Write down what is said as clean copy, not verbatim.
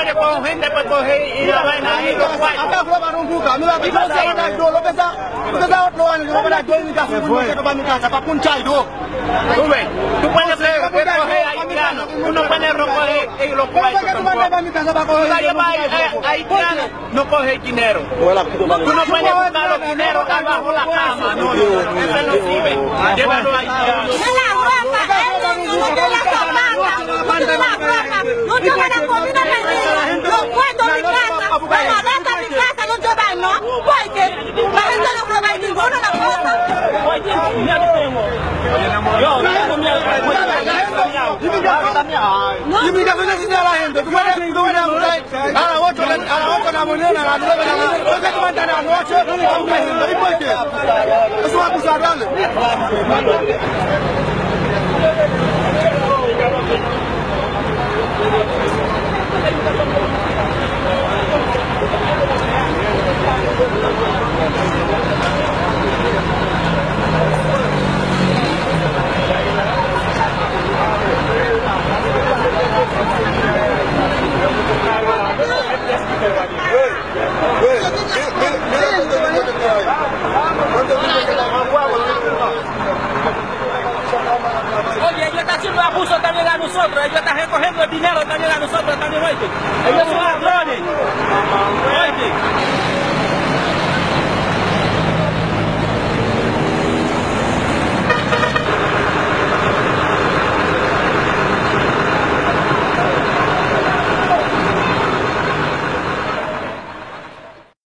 viene con gente para coger y la vaina ahí los cuartos. Acá roban un buca, no la pica, se van a do, lo que está otro año, yo voy a do en mi casa, para mi casa, para punchar do. Tú ves, tú puedes recoger haitianos, tú no puedes recoger los cuartos tampoco. Haitiano no coge dinero. Tú no puedes buscar los dineros abajo la cama, no, eso no sirve. Llévalo a haitianos. No llevan la comida los cuartos de mi casa, la maleta de mi casa no llevan, ¿no? Porque la gente no roba ninguna la cosa. Y mi casa no existe a la gente, tú puedes ir a las 8 de la mañana, a las 9 de la mañana, ¿por qué tú mandas a las 8? ¿Y por qué? Eso es acusable. Oye, ellos están haciendo abuso también a nosotros, ellos están recogiendo el dinero también a nosotros también, oye. Ellos son